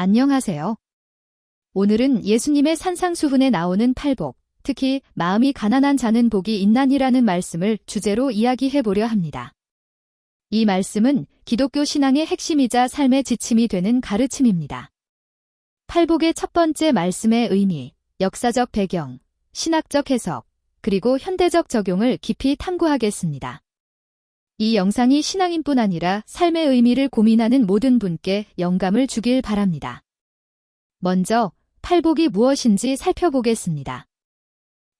안녕하세요. 오늘은 예수님의 산상수훈에 나오는 팔복, 특히 마음이 가난한 자는 복이 있나니라는 말씀을 주제로 이야기해 보려 합니다. 이 말씀은 기독교 신앙의 핵심이자 삶의 지침이 되는 가르침입니다. 팔복의 첫 번째 말씀의 의미, 역사적 배경, 신학적 해석, 그리고 현대적 적용을 깊이 탐구하겠습니다. 이 영상이 신앙인뿐 아니라 삶의 의미를 고민하는 모든 분께 영감을 주길 바랍니다. 먼저 팔복이 무엇인지 살펴보겠습니다.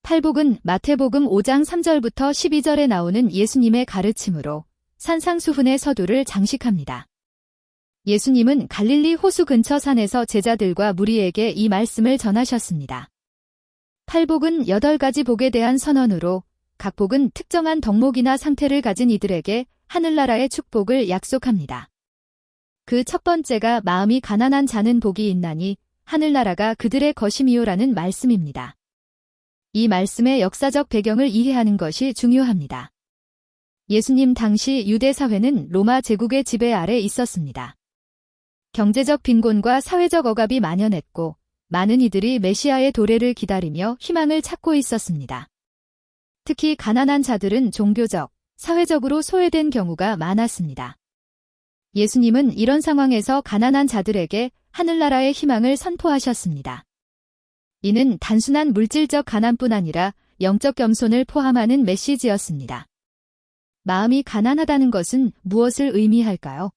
팔복은 마태복음 5장 3절부터 12절에 나오는 예수님의 가르침으로 산상수훈의 서두를 장식합니다. 예수님은 갈릴리 호수 근처 산에서 제자들과 무리에게 이 말씀을 전하셨습니다. 팔복은 8가지 복에 대한 선언으로 각 복은 특정한 덕목이나 상태를 가진 이들에게 하늘나라의 축복을 약속합니다. 그 첫 번째가 마음이 가난한 자는 복이 있나니 하늘나라가 그들의 것임이요라는 말씀입니다. 이 말씀의 역사적 배경을 이해하는 것이 중요합니다. 예수님 당시 유대 사회는 로마 제국의 지배 아래 있었습니다. 경제적 빈곤과 사회적 억압이 만연했고 많은 이들이 메시아의 도래를 기다리며 희망을 찾고 있었습니다. 특히 가난한 자들은 종교적, 사회적으로 소외된 경우가 많았습니다. 예수님은 이런 상황에서 가난한 자들에게 하늘나라의 희망을 선포하셨습니다. 이는 단순한 물질적 가난뿐 아니라 영적 겸손을 포함하는 메시지였습니다. 마음이 가난하다는 것은 무엇을 의미할까요?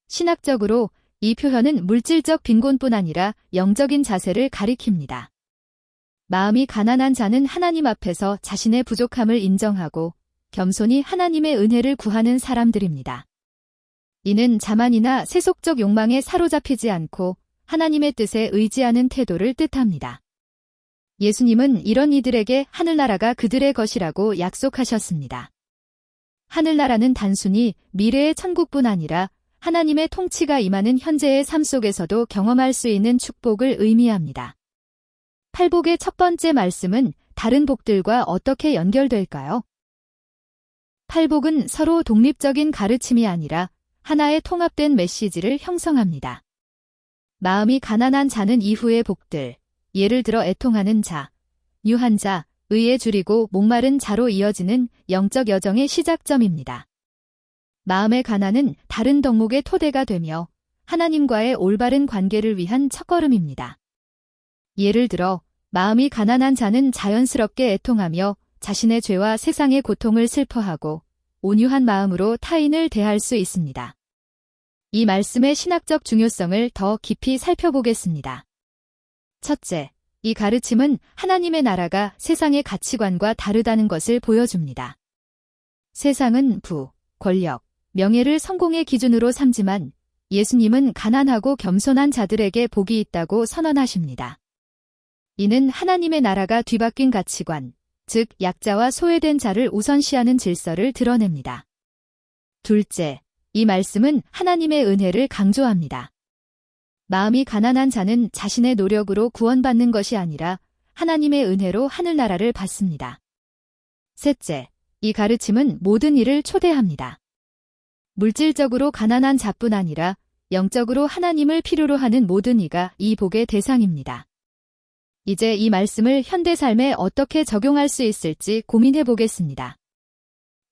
신학적으로 이 표현은 물질적 빈곤뿐 아니라 영적인 자세를 가리킵니다. 마음이 가난한 자는 하나님 앞에서 자신의 부족함을 인정하고 겸손히 하나님의 은혜를 구하는 사람들입니다. 이는 자만이나 세속적 욕망에 사로잡히지 않고 하나님의 뜻에 의지하는 태도를 뜻합니다. 예수님은 이런 이들에게 하늘나라가 그들의 것이라고 약속하셨습니다. 하늘나라는 단순히 미래의 천국뿐 아니라 하나님의 통치가 임하는 현재의 삶 속에서도 경험할 수 있는 축복을 의미합니다. 팔복의 첫 번째 말씀은 다른 복들과 어떻게 연결될까요? 팔복은 서로 독립적인 가르침이 아니라 하나의 통합된 메시지를 형성합니다. 마음이 가난한 자는 이후의 복들, 예를 들어 애통하는 자, 유한 자, 의에 줄이고 목마른 자로 이어지는 영적 여정의 시작점입니다. 마음의 가난은 다른 덕목의 토대가 되며 하나님과의 올바른 관계를 위한 첫걸음입니다. 예를 들어 마음이 가난한 자는 자연스럽게 애통하며 자신의 죄와 세상의 고통을 슬퍼하고 온유한 마음으로 타인을 대할 수 있습니다. 이 말씀의 신학적 중요성을 더 깊이 살펴보겠습니다. 첫째, 이 가르침은 하나님의 나라가 세상의 가치관과 다르다는 것을 보여줍니다. 세상은 부, 권력, 명예를 성공의 기준으로 삼지만 예수님은 가난하고 겸손한 자들에게 복이 있다고 선언하십니다. 이는 하나님의 나라가 뒤바뀐 가치관, 즉 약자와 소외된 자를 우선시하는 질서를 드러냅니다. 둘째, 이 말씀은 하나님의 은혜를 강조합니다. 마음이 가난한 자는 자신의 노력으로 구원받는 것이 아니라 하나님의 은혜로 하늘나라를 받습니다. 셋째, 이 가르침은 모든 이를 초대합니다. 물질적으로 가난한 자뿐 아니라 영적으로 하나님을 필요로 하는 모든 이가 이 복의 대상입니다. 이제 이 말씀을 현대 삶에 어떻게 적용할 수 있을지 고민해 보겠습니다.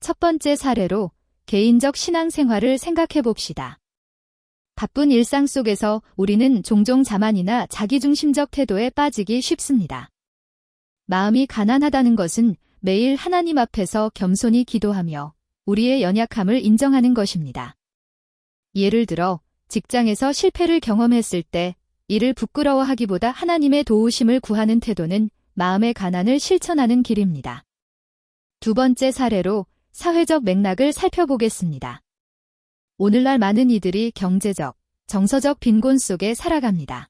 첫 번째 사례로 개인적 신앙생활을 생각해 봅시다. 바쁜 일상 속에서 우리는 종종 자만이나 자기중심적 태도에 빠지기 쉽습니다. 마음이 가난하다는 것은 매일 하나님 앞에서 겸손히 기도하며 우리의 연약함을 인정하는 것입니다. 예를 들어 직장에서 실패를 경험했을 때 이를 부끄러워하기보다 하나님의 도우심을 구하는 태도는 마음의 가난을 실천하는 길입니다. 두 번째 사례로 사회적 맥락을 살펴보겠습니다. 오늘날 많은 이들이 경제적, 정서적 빈곤 속에 살아갑니다.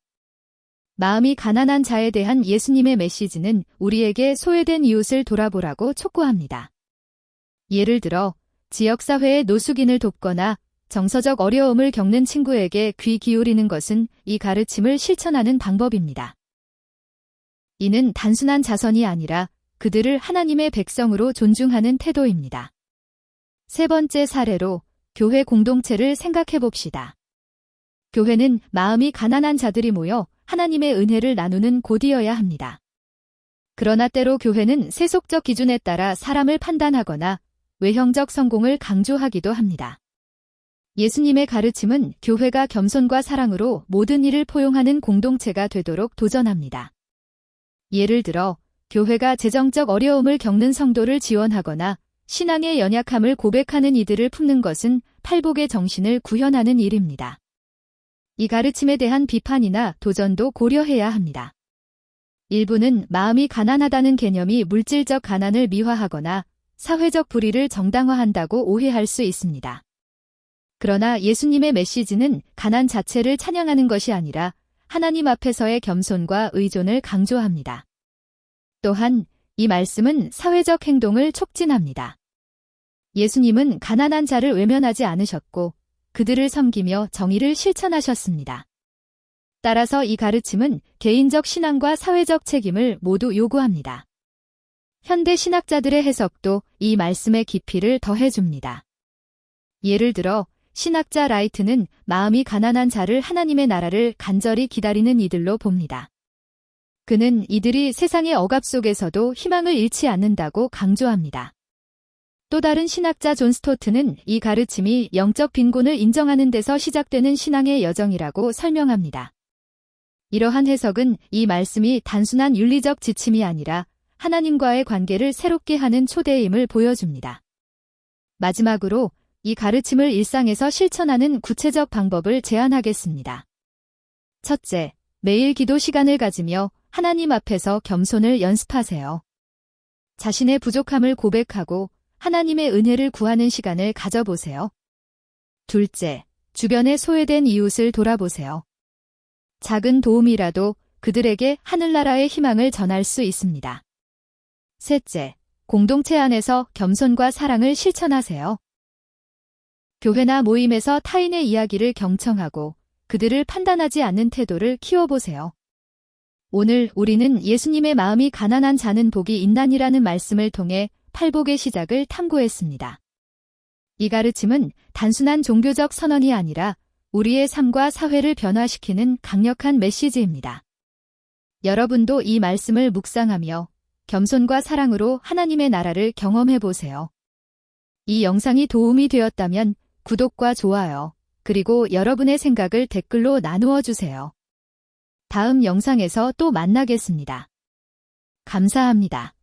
마음이 가난한 자에 대한 예수님의 메시지는 우리에게 소외된 이웃을 돌아보라고 촉구합니다. 예를 들어 지역사회의 노숙인을 돕거나 정서적 어려움을 겪는 친구에게 귀 기울이는 것은 이 가르침을 실천하는 방법입니다. 이는 단순한 자선이 아니라 그들을 하나님의 백성으로 존중하는 태도입니다. 세 번째 사례로 교회 공동체를 생각해 봅시다. 교회는 마음이 가난한 자들이 모여 하나님의 은혜를 나누는 곳이어야 합니다. 그러나 때로 교회는 세속적 기준에 따라 사람을 판단하거나 외형적 성공을 강조하기도 합니다. 예수님의 가르침은 교회가 겸손과 사랑으로 모든 일을 포용하는 공동체가 되도록 도전합니다. 예를 들어, 교회가 재정적 어려움을 겪는 성도를 지원하거나 신앙의 연약함을 고백하는 이들을 품는 것은 팔복의 정신을 구현하는 일입니다. 이 가르침에 대한 비판이나 도전도 고려해야 합니다. 일부는 마음이 가난하다는 개념이 물질적 가난을 미화하거나 사회적 불의를 정당화한다고 오해할 수 있습니다. 그러나 예수님의 메시지는 가난 자체를 찬양하는 것이 아니라 하나님 앞에서의 겸손과 의존을 강조합니다. 또한 이 말씀은 사회적 행동을 촉진합니다. 예수님은 가난한 자를 외면하지 않으셨고 그들을 섬기며 정의를 실천하셨습니다. 따라서 이 가르침은 개인적 신앙과 사회적 책임을 모두 요구합니다. 현대 신학자들의 해석도 이 말씀의 깊이를 더해줍니다. 예를 들어 신학자 라이트는 마음이 가난한 자를 하나님의 나라를 간절히 기다리는 이들로 봅니다. 그는 이들이 세상의 억압 속에서도 희망을 잃지 않는다고 강조합니다. 또 다른 신학자 존 스토트는 이 가르침이 영적 빈곤을 인정하는 데서 시작되는 신앙의 여정이라고 설명합니다. 이러한 해석은 이 말씀이 단순한 윤리적 지침이 아니라 하나님과의 관계를 새롭게 하는 초대임을 보여줍니다. 마지막으로 이 가르침을 일상에서 실천하는 구체적 방법을 제안하겠습니다. 첫째, 매일 기도 시간을 가지며 하나님 앞에서 겸손을 연습하세요. 자신의 부족함을 고백하고 하나님의 은혜를 구하는 시간을 가져보세요. 둘째, 주변에 소외된 이웃을 돌아보세요. 작은 도움이라도 그들에게 하늘나라의 희망을 전할 수 있습니다. 셋째, 공동체 안에서 겸손과 사랑을 실천하세요. 교회나 모임에서 타인의 이야기를 경청하고 그들을 판단하지 않는 태도를 키워보세요. 오늘 우리는 예수님의 마음이 가난한 자는 복이 있나니라는 말씀을 통해 팔복의 시작을 탐구했습니다. 이 가르침은 단순한 종교적 선언이 아니라 우리의 삶과 사회를 변화시키는 강력한 메시지입니다. 여러분도 이 말씀을 묵상하며 겸손과 사랑으로 하나님의 나라를 경험해 보세요. 이 영상이 도움이 되었다면 구독과 좋아요, 그리고 여러분의 생각을 댓글로 나누어 주세요. 다음 영상에서 또 만나겠습니다. 감사합니다.